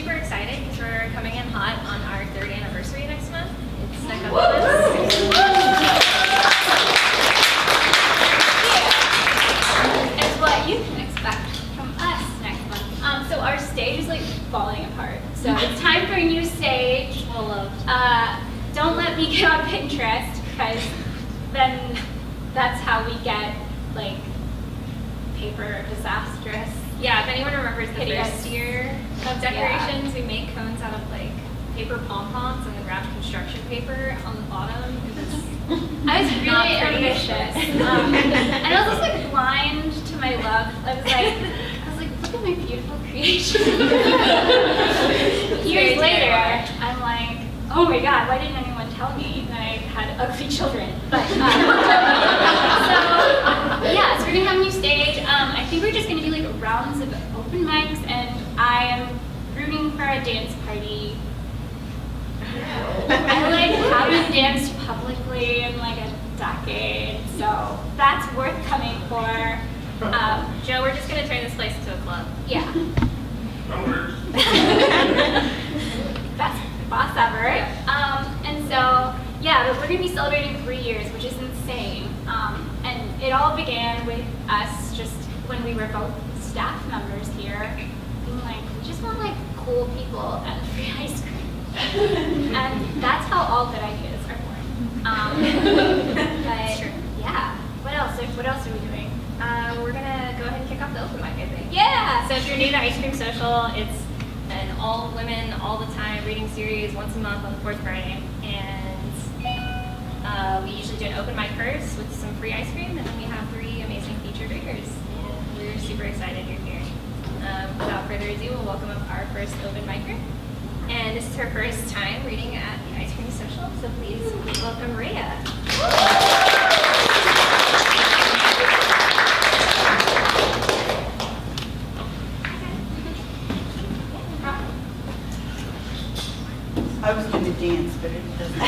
super excited because we're coming in hot on our 3rd anniversary next month. It's snuck up on us. It's what you can expect from us next month. So our stage is like falling apart. So it's time for a new stage. Don't let me get on Pinterest because then that's how we get like paper disastrous. Yeah, if anyone remembers the first year of decorations, Yeah. we made cones out of like paper pom-poms and then wrapped construction paper on the bottom. It was I was not really pretty. ambitious. And I was just like blind to my love. I was like, look at my beautiful creation. Years later, I'm like, oh my god, why didn't anyone tell me that I had ugly children? But so we're gonna have a new stage. I think we're just gonna do like rounds of open mics, and I am rooting for a dance party. I like haven't danced publicly in like a decade, so that's worth coming for. Joe, we're just gonna turn this place into a club. Yeah. Best boss ever. And so, yeah, but we're going to be celebrating 3 years, which is insane. And it all began with us just when we were both staff members here, being like, we just want like cool people and free ice cream. And that's how all good ideas are born. But yeah, what else are we doing? We're gonna go ahead and kick off the open mic, I think. Yeah! So if you're new to Ice Cream Social, it's an all women, all the time reading series once a month on the 4th Friday. And we usually do an open mic first with some free ice cream, and then we have 3 amazing featured readers. And we're super excited you're here. Without further ado, we'll welcome up our first open micer. And this is her first time reading at the Ice Cream Social, so please welcome Rhae. I was going to dance, but it doesn't.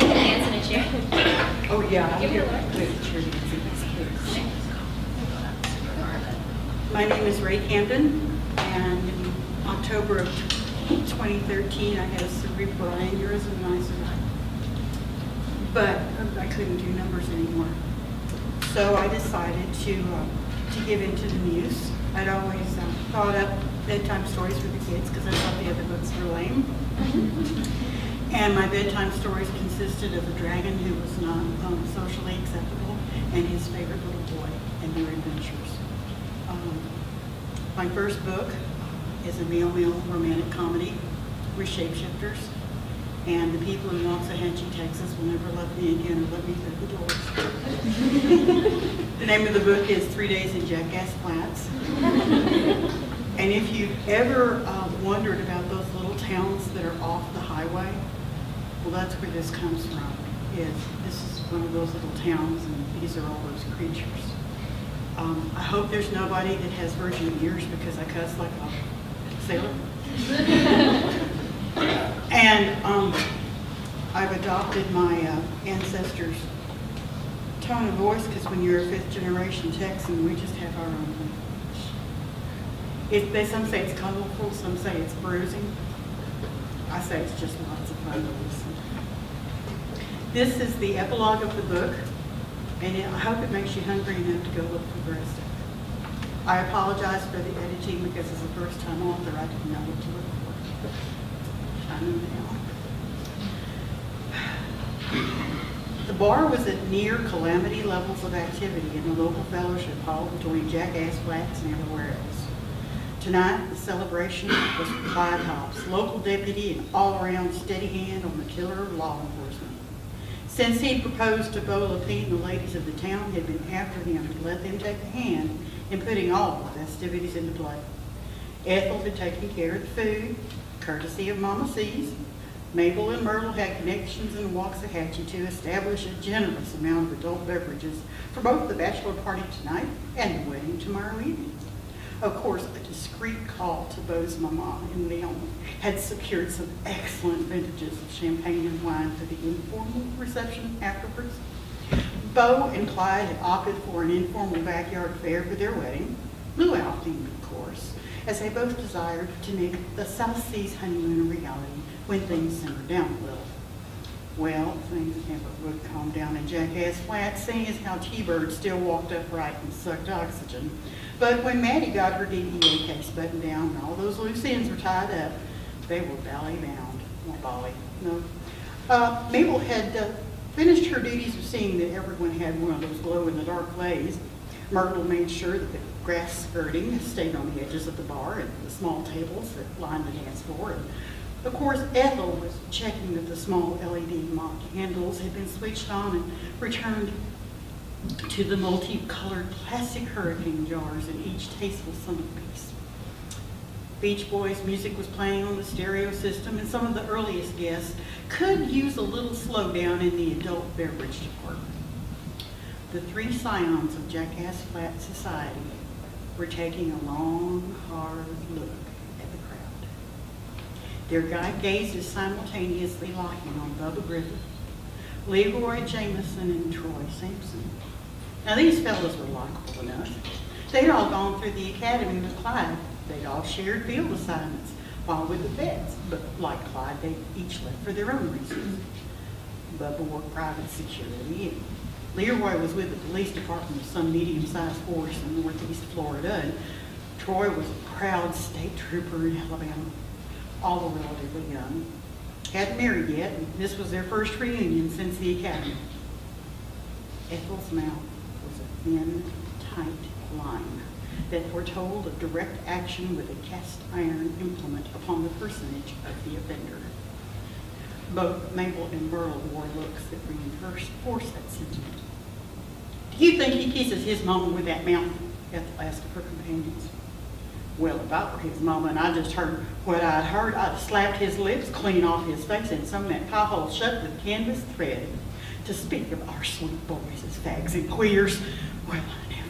Dance in a chair. Oh, yeah. Give me the I'm good at chair dancing. My name is Rhae Camdyn, and in October of 2013, I had a cerebral aneurysm and I survived. But I couldn't do numbers anymore. So I decided to give into the muse. I'd always thought up bedtime stories for the kids because I thought the other books were lame. And my bedtime stories consisted of a dragon who was not socially acceptable and his favorite little boy and their adventures. My first book is a male-male romantic comedy, We're Shapeshifters, and the people in Waxahachie, Texas will never love me again or let me through the doors. The name of the book is 3 Days in Jackass Flats. And if you've ever wondered about those little towns that are off the highway, well, that's where this comes from. This is one of those little towns, and these are all those creatures. I hope there's nobody that has virgin ears because I cuss like a sailor. And I've adopted my ancestors' tone of voice because when you're a 5th generation Texan, we just have our own language. Some say it's colorful, some say it's bruising. I say it's just lots of fun to listen. This is the epilogue of the book, and I hope it makes you hungry enough to go look for the rest of it. I apologize for the editing because as a first-time author, I didn't know what to look for. I know now. The bar was at near calamity levels of activity in the local fellowship hall between Jackass Flats and everywhere else. Tonight, the celebration was for Clyde Hobbs, local deputy and all-around steady hand on the tiller of law enforcement. Since he proposed to Bo Lapine, the ladies of the town had been after him to let them take a hand in putting all the festivities into play. Ethel had taken care of the food, courtesy of Mama C's. Mabel and Myrtle had connections in Waxahachie to establish a generous amount of adult beverages for both the bachelor party tonight and the wedding tomorrow evening. Of course, a discreet call to Bo's mama in Leon had secured some excellent vintages of champagne and wine for the informal reception afterwards. Bo and Clyde had opted for an informal backyard fair for their wedding, luau themed, of course, as they both desired to make the South Seas honeymoon a reality when things simmered down a little. Well, things never would calm down in Jackass Flat, seeing as how T-Bird still walked upright and sucked oxygen. But when Maddie got her DEA case buttoned down and all those loose ends were tied up, they were bally bound. Not Bali, no. Mabel had finished her duties of seeing that everyone had one of those glow-in-the-dark lays. Myrtle made sure that the grass skirting stayed on the edges of the bar and the small tables that lined the dance floor. And of course, Ethel was checking that the small LED mop handles had been switched on and returned to the multicolored plastic hurricane jars in each tasteful centerpiece. Beach Boys music was playing on the stereo system, and some of the earliest guests could use a little slowdown in the adult beverage department. The three scions of Jackass Flat society were taking a long, hard look at the crowd. Their guide gazes simultaneously locking on Bubba Griffith, Leroy Jameson, and Troy Sampson. Now these fellas were likable enough. They'd all gone through the academy with Clyde. They'd all shared field assignments while with the vets, but like Clyde, they each left for their own reasons. Bubba worked private security, and Leroy was with the police department of some medium-sized force in northeast Florida, and Troy was a proud state trooper in Alabama, all relatively young. Hadn't married yet, and this was their first reunion since the academy. Ethel's mouth was a thin, tight line that foretold of direct action with a cast iron implement upon the personage of the offender. Both Mabel and Myrtle wore looks that reinforced that sentiment. Do you think he kisses his mama with that mouth? Ethel asked of her companions. Well, if I were his mama and I just heard what I'd heard, I'd have slapped his lips clean off his face and sewn that pie hole shut with canvas thread. To speak of our sweet boys as fags and queers, well, I never.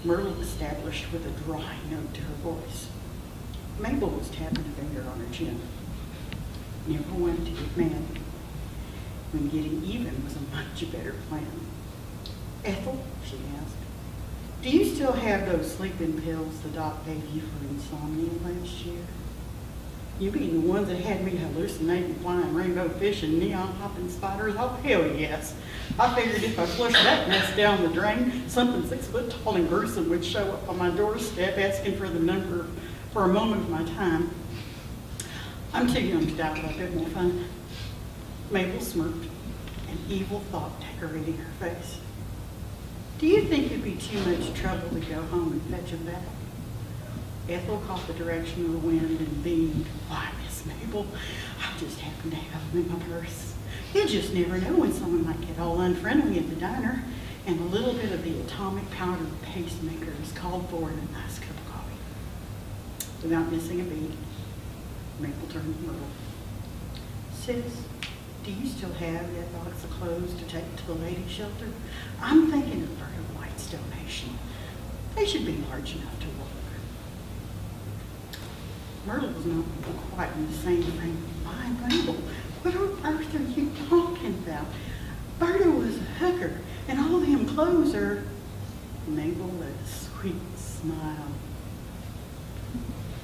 Myrtle established with a dry note to her voice. Mabel was tapping a finger on her chin. Never wanted to get mad when getting even was a much better plan. Ethel, she asked, do you still have those sleeping pills the doc gave you for insomnia last year? You mean the ones that had me hallucinating flying rainbow fish and neon hopping spiders? Oh, hell yes. I figured if I flushed that mess down the drain, something 6 foot tall and gruesome would show up on my doorstep asking for the number for a moment of my time. I'm too young to doubt about a bit more fun. Mabel smirked, an evil thought decorating her face. Do you think it'd be too much trouble to go home and fetch him back? Ethel caught the direction of the wind and beamed. Why, Miss Mabel, I just happened to have them in my purse. You just never know when someone might get all unfriendly at the diner, and a little bit of the atomic powder pacemaker is called for in a nice cup of coffee. Without missing a beat, Mabel turned to Myrtle. Sis, do you still have that box of clothes to take to the ladies' shelter? I'm thinking of Berta White's donation. They should be large enough to work. Myrtle was not quite in the same frame of mind. Mabel, what on earth are you talking about? Berta was a hooker, and all them clothes are... Mabel let a sweet smile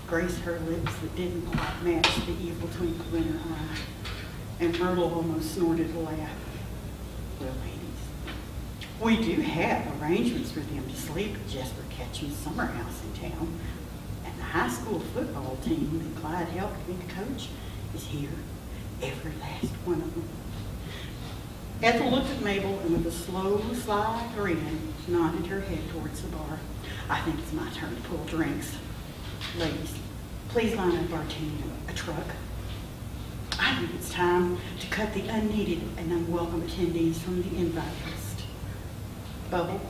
grace her lips that didn't quite match the evil twinkle in her eye, and Myrtle almost snorted a laugh. Well, ladies, we do have arrangements for them to sleep at Jesper Ketchum's summer house in town. And the high school football team that Clyde helped me to coach is here, every last one of them. Ethel looked at Mabel and with a slow, sly grin, nodded her head towards the bar. I think it's my turn to pull drinks. Ladies, please line up our team a truck. I think it's time to cut the unneeded and unwelcome attendees from the invite list. Bubble,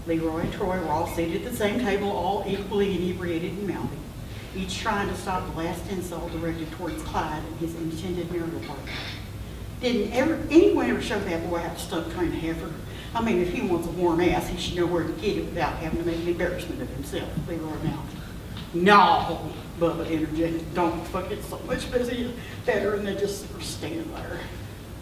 Leroy, and Troy were all seated at the same table, all equally inebriated and mouthy, each trying to stop the last insult directed towards Clyde and his intended marital partner. Didn't anyone ever show that boy how to stunt train a heifer? I mean, if he wants a warm ass, he should know where to get it without having to make an embarrassment of himself. Leroy mouthed. No, Bubba interjected. Don't fuck it so much better than just stand there.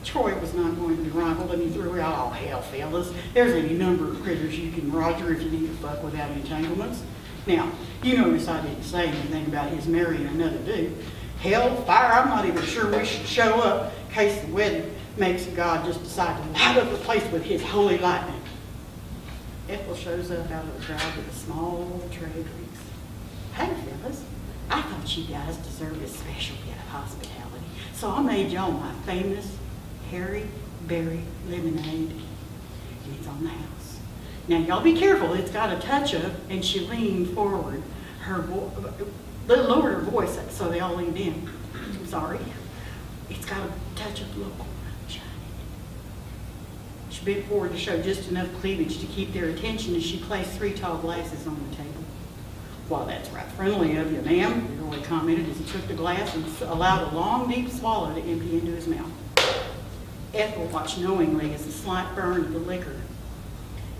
Troy was not going to be rivaled, and he threw out, oh, hell, fellas, there's any number of critters you can roger if you need to fuck without entanglements. Now, you notice I didn't say anything about his marrying another dude. Hell, fire, I'm not even sure we should show up in case the wedding makes God just decide to light up the place with his holy lightning. Ethel shows up out of the crowd with a small tray of drinks. Hey, fellas, I thought you guys deserved a special bit of hospitality, so I made y'all my famous Harry Berry lemonade, and it's on the house. Now, y'all be careful. It's got a touch of, and she leaned forward. Lowered her voice so they all leaned in. I'm sorry. It's got a touch of local moonshine. She bent forward to show just enough cleavage to keep their attention as she placed 3 tall glasses on the table. "Why, that's right friendly of you, ma'am," Roy commented as he took the glass and allowed a long, deep swallow to empty into his mouth. Ethel watched knowingly as the slight burn of the liquor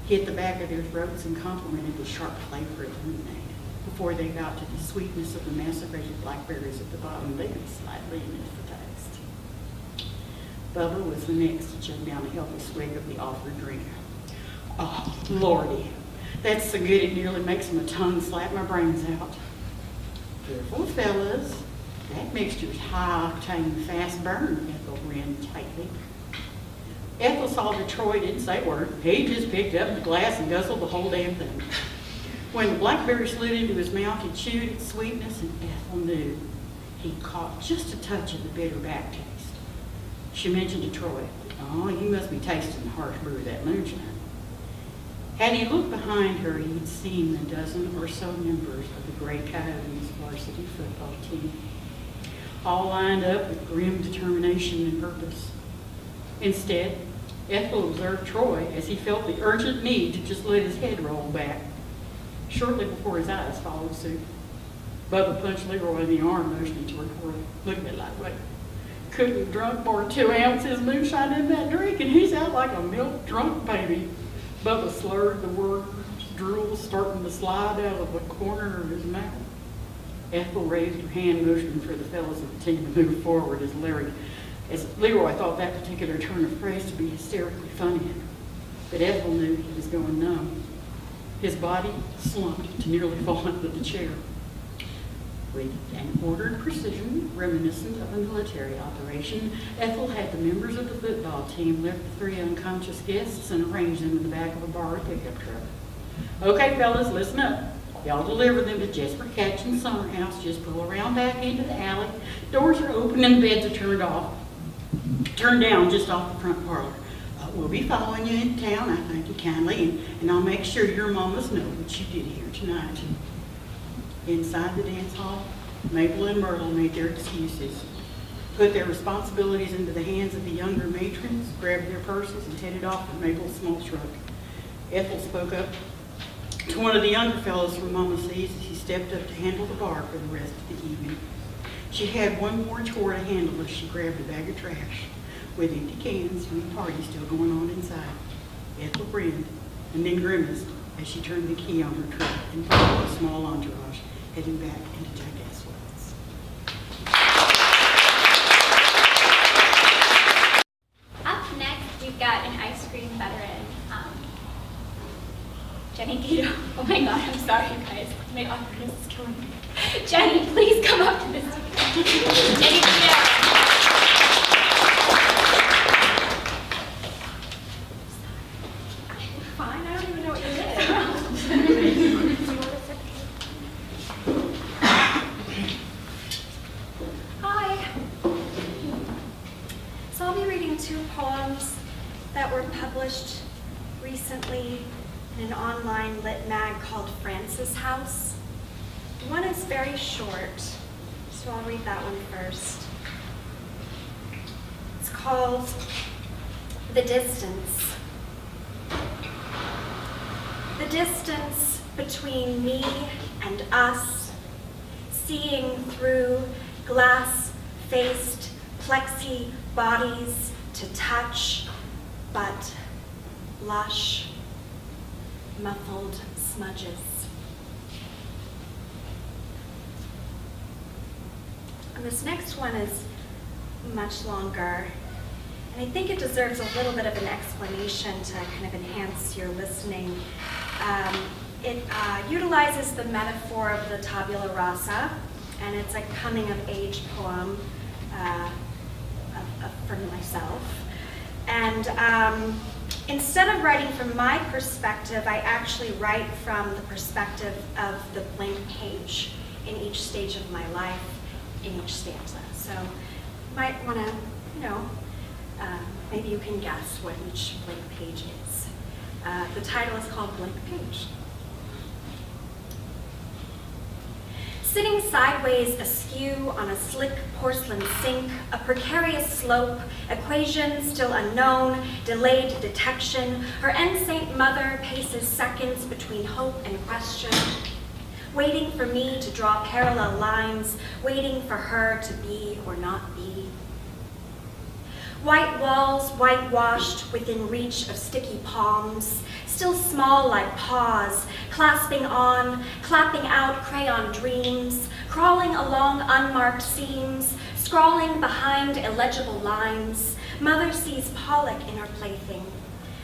hit the back of their throats and complemented the sharp flavor of the lemonade. Before they got to the sweetness of the macerated blackberries at the bottom, they slightly missed the taste. Bubba was the next to chug down a healthy swig of the offered drink. "Oh, Lordy, that's so good it nearly makes my tongue slap my brains out." "Careful, fellas. That mixture's high-octane fast burn," Ethel grinned tightly. Ethel saw that Troy didn't say a word. He just picked up the glass and guzzled the whole damn thing. When the blackberry slid into his mouth, he chewed its sweetness, and Ethel knew he'd caught just a touch of the bitter back taste. She mentioned to Troy, "Oh, he must be tasting the harsh brew of that moonshine." Had he looked behind her, he'd seen the dozen or so members of the Gray Coyotes varsity football team, all lined up with grim determination and purpose. Instead, Ethel observed Troy as he felt the urgent need to just let his head roll back. Shortly before his eyes followed suit, Bubba punched Leroy in the arm, motioning toward Troy. "Look at me like, wait, couldn't have drunk more than 2 ounces moonshine in that drink, and he's out like a milk-drunk baby." Bubba slurred the words, drool starting to slide out of the corner of his mouth. Ethel raised her hand, motioning for the fellas of the team to move forward as Leroy thought that particular turn of phrase to be hysterically funny. But Ethel knew he was going numb. His body slumped to nearly fall into the chair. With an ordered precision reminiscent of a military operation, Ethel had the members of the football team lift the 3 unconscious guests and arrange them in the back of a borrowed pickup truck. "Okay, fellas, listen up. Y'all deliver them to Jesper Catchin's summer house. Just pull around back into the alley. Doors are open and beds are turned down just off the front parlor. We'll be following you into town, I thank you kindly, and I'll make sure your mamas know what you did here tonight." Inside the dance hall, Mabel and Myrtle made their excuses, put their responsibilities into the hands of the younger matrons, grabbed their purses, and headed off for Mabel's small truck. Ethel spoke up to one of the younger fellows from Mama C's as he stepped up to handle the bar for the rest of the evening. She had one more chore to handle as she grabbed a bag of trash with empty cans from the party still going on inside. Ethel grinned and then grimaced as she turned the key on her truck and followed a small entourage heading back into Jackass Flats. Up next, we've got an ice cream veteran, Jenny Keto. Oh my God, I'm sorry, you guys. My awkwardness is killing me. Jenny, please come up to this. Jenny Keto. Fine, I don't even know what you did. Hi. So I'll be reading 2 poems that were published recently in an online lit mag called Francis House. One is very short, so I'll read that one first. It's called The Distance. The distance between me and us, seeing through glass-faced plexi bodies to touch, but lush, muffled smudges. And this next one is much longer, and I think it deserves a little bit of an explanation to kind of enhance your listening. It utilizes the metaphor of the tabula rasa, and it's a coming-of-age poem for myself. And instead of writing from my perspective, I actually write from the perspective of the blank page in each stage of my life, in each stanza. So you might want to, maybe you can guess what each blank page is. The title is called Blank Page. Sitting sideways askew on a slick porcelain sink, a precarious slope, equation still unknown, delayed detection, her ensaint mother paces seconds between hope and question, waiting for me to draw parallel lines, waiting for her to be or not be. White walls, whitewashed within reach of sticky palms, still small like paws, clasping on, clapping out crayon dreams, crawling along unmarked seams, scrawling behind illegible lines. Mother sees Pollock in her plaything,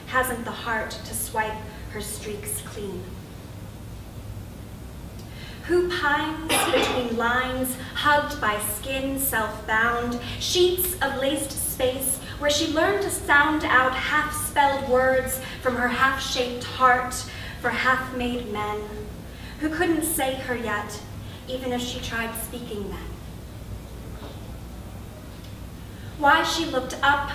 hasn't the heart to swipe her streaks clean. Who pines between lines, hugged by skin self-bound, sheets of laced space where she learned to sound out half-spelled words from her half-shaped heart for half-made men, who couldn't say her yet, even if she tried speaking then. Why she looked up,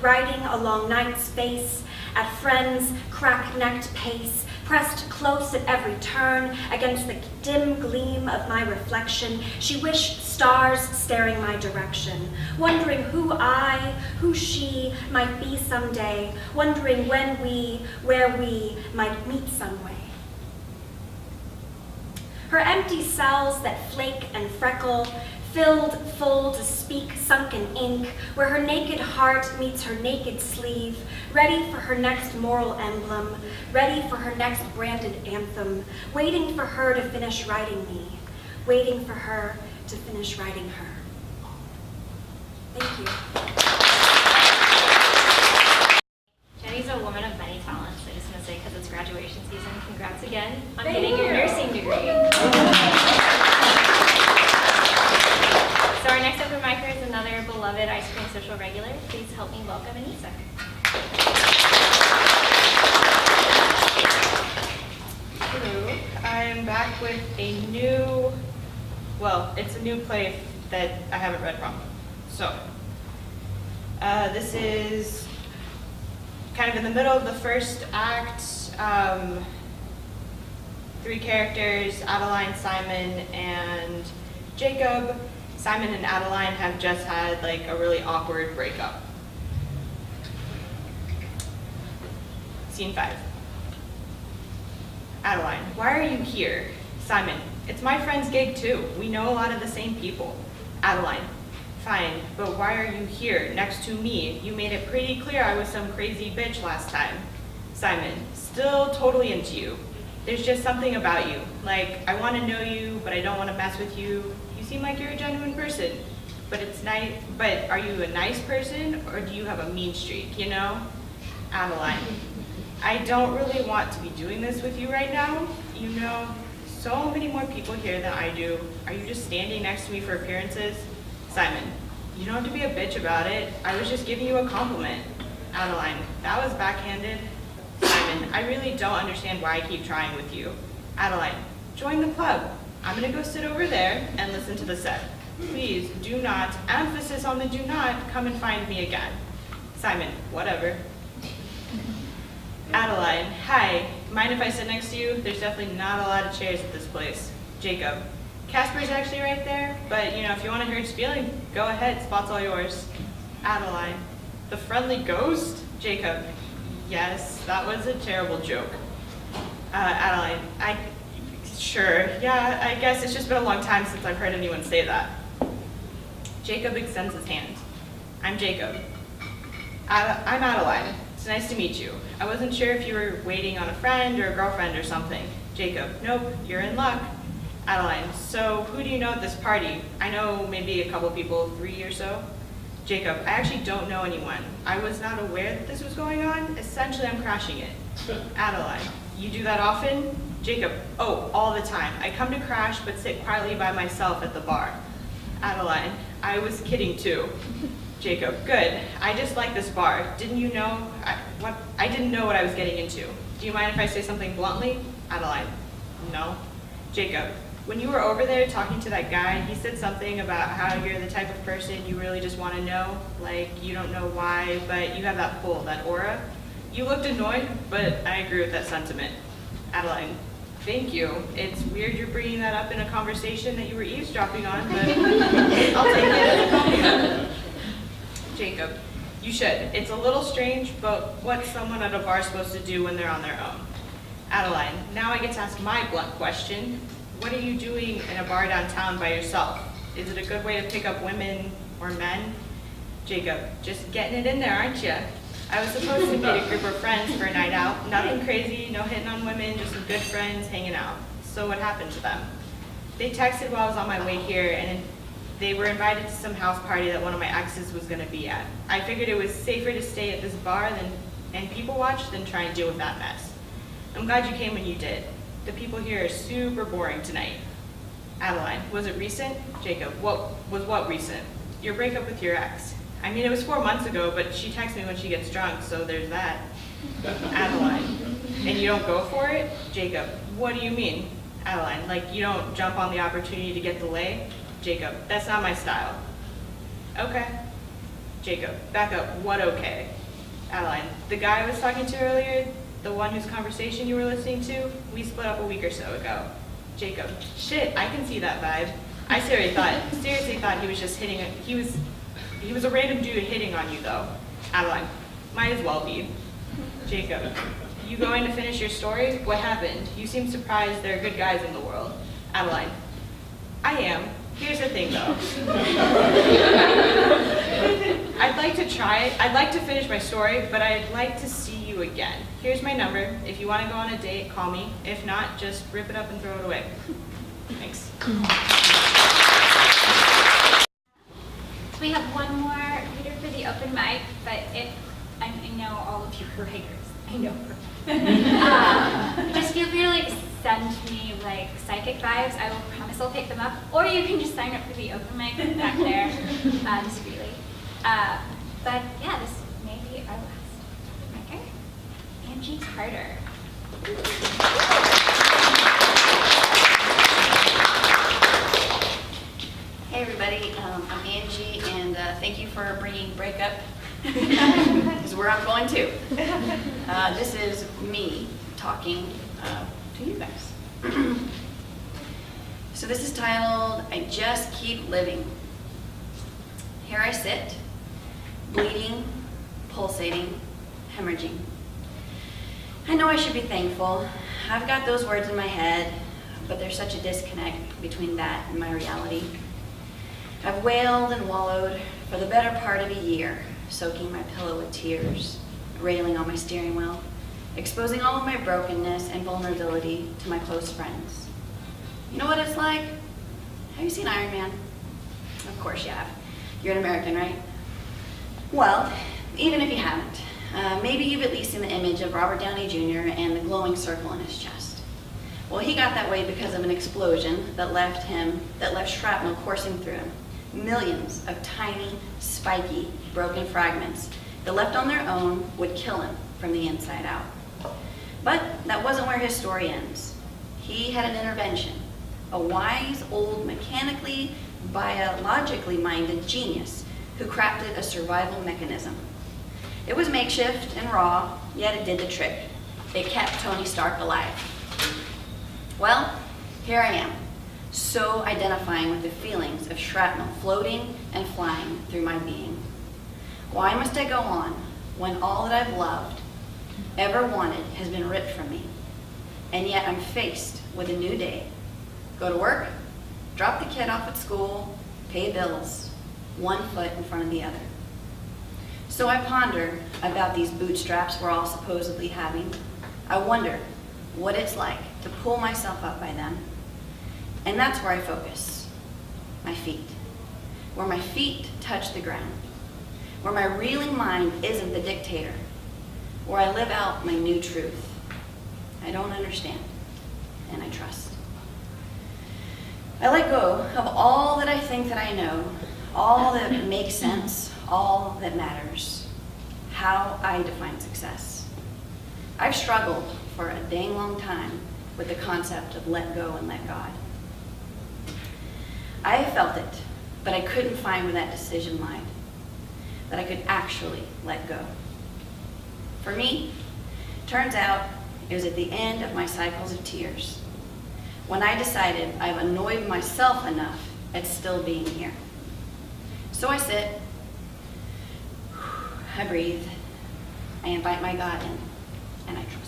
riding along night's face, at friends' crack-necked pace, pressed close at every turn against the dim gleam of my reflection. She wished stars staring my direction, wondering who she might be someday, wondering where we might meet some way. Her empty cells that flake and freckle, filled full to speak sunken ink, where her naked heart meets her naked sleeve, ready for her next moral emblem, ready for her next branded anthem, waiting for her to finish writing me, waiting for her to finish writing her. Thank you. Jenny's a woman of many talents. I just want to say, because it's graduation season, congrats again on getting your nursing degree. So our next open micer is another beloved ice cream social regular. Please help me welcome Aneesa. Hello, I'm back with a new, it's a new play that I haven't read from. So, this is kind of in the middle of the first act. 3 characters, Adeline, Simon, and Jacob. Simon and Adeline have just had like a really awkward breakup. Scene 5. Adeline, why are you here? Simon, it's my friend's gig too. We know a lot of the same people. Adeline, fine, but why are you here next to me? You made it pretty clear I was some crazy bitch last time. Simon, still totally into you. There's just something about you. Like, I want to know you, but I don't want to mess with you. You seem like you're a genuine person. But it's nice. But are you a nice person, or do you have a mean streak, you know? Adeline, I don't really want to be doing this with you right now. You know so many more people here than I do. Are you just standing next to me for appearances? Simon, you don't have to be a bitch about it. I was just giving you a compliment. Adeline, that was backhanded. Simon, I really don't understand why I keep trying with you. Adeline, join the club. I'm gonna go sit over there and listen to the set. Please do not, emphasis on the do not, come and find me again. Simon, whatever. Adeline, hi, mind if I sit next to you? There's definitely not a lot of chairs at this place. Jacob, Casper's actually right there, but you know, if you want to hurt his feeling, go ahead, spot's all yours. Adeline, the friendly ghost? Jacob, yes, that was a terrible joke. Adeline, sure, yeah, I guess it's just been a long time since I've heard anyone say that. Jacob extends his hand. I'm Jacob. I'm Adeline. It's nice to meet you. I wasn't sure if you were waiting on a friend or a girlfriend or something. Jacob, nope, you're in luck. Adeline, so who do you know at this party? I know maybe a couple people, 3 or so. Jacob, I actually don't know anyone. I was not aware that this was going on. Essentially, I'm crashing it. Adeline, you do that often? Jacob, oh, all the time. I come to crash but sit quietly by myself at the bar. Adeline, I was kidding too. Jacob, good. I just like this bar. Didn't you know? I didn't know what I was getting into. Do you mind if I say something bluntly? Adeline, no. Jacob, when you were over there talking to that guy, he said something about how you're the type of person you really just want to know, like you don't know why, but you have that pull, that aura. You looked annoyed, but I agree with that sentiment. Adeline, thank you. It's weird you're bringing that up in a conversation that you were eavesdropping on, but I'll take it as a compliment. Jacob, you should. It's a little strange, but what's someone at a bar supposed to do when they're on their own? Adeline, now I get to ask my blunt question. What are you doing in a bar downtown by yourself? Is it a good way to pick up women or men? Jacob, just getting it in there, aren't you? I was supposed to meet a group of friends for a night out. Nothing crazy, no hitting on women, just some good friends hanging out. So what happened to them? They texted while I was on my way here, and they were invited to some house party that one of my exes was going to be at. I figured it was safer to stay at this bar and people watch than try and deal with that mess. I'm glad you came when you did. The people here are super boring tonight. Adeline, was it recent? Jacob, what recent? Your breakup with your ex. I mean, it was 4 months ago, but she texts me when she gets drunk, so there's that. Adeline, and you don't go for it? Jacob, what do you mean? Adeline, like you don't jump on the opportunity to get the lay? Jacob, that's not my style. Okay. Jacob, back up, what okay? Adeline, the guy I was talking to earlier, the one whose conversation you were listening to, we split up a week or so ago. Jacob, shit, I can see that vibe. I seriously thought he was just hitting it. He was a random dude hitting on you though. Adeline, might as well be. Jacob, you going to finish your story? What happened? You seem surprised there are good guys in the world. Adeline, I am. Here's the thing though. I'd like to finish my story, but I'd like to see you again. Here's my number. If you want to go on a date, call me. If not, just rip it up and throw it away. Thanks. We have one more reader for the open mic, but I know all of you are writers. I know. Just feel free to send me psychic vibes. I will promise I'll pick them up. Or you can just sign up for the open mic back there discreetly. But yeah, this may be our last open micer. Angie Carter. Hey everybody, I'm Angie, and thank you for bringing breakup, because where I'm going to. This is me talking to you guys. So this is titled, I Just Keep Living. Here I sit, bleeding, pulsating, hemorrhaging. I know I should be thankful. I've got those words in my head, but there's such a disconnect between that and my reality. I've wailed and wallowed for the better part of a year, soaking my pillow with tears, railing on my steering wheel, exposing all of my brokenness and vulnerability to my close friends. You know what it's like? Have you seen Iron Man? Of course you have. You're an American, right? Well, even if you haven't, maybe you've at least seen the image of Robert Downey Jr. and the glowing circle in his chest. Well, he got that way because of an explosion that left shrapnel coursing through him. Millions of tiny, spiky, broken fragments that left on their own would kill him from the inside out. But that wasn't where his story ends. He had an intervention, a wise, old, mechanically, biologically minded genius who crafted a survival mechanism. It was makeshift and raw, yet it did the trick. It kept Tony Stark alive. Well, here I am, so identifying with the feelings of shrapnel floating and flying through my being. Why must I go on when all that I've loved, ever wanted, has been ripped from me? And yet I'm faced with a new day. Go to work, drop the kid off at school, pay bills, one foot in front of the other. So I ponder about these bootstraps we're all supposedly having. I wonder what it's like to pull myself up by them. And that's where I focus, my feet. Where my feet touch the ground. Where my reeling mind isn't the dictator. Where I live out my new truth. I don't understand. and I trust. I let go of all that I think that I know, all that makes sense, all that matters, how I define success. I've struggled for a dang long time with the concept of let go and let God. I have felt it, but I couldn't find where that decision lied, that I could actually let go. For me, turns out it was at the end of my cycles of tears, when I decided I've annoyed myself enough at still being here. So I sit, I breathe, I invite my God in, and I trust.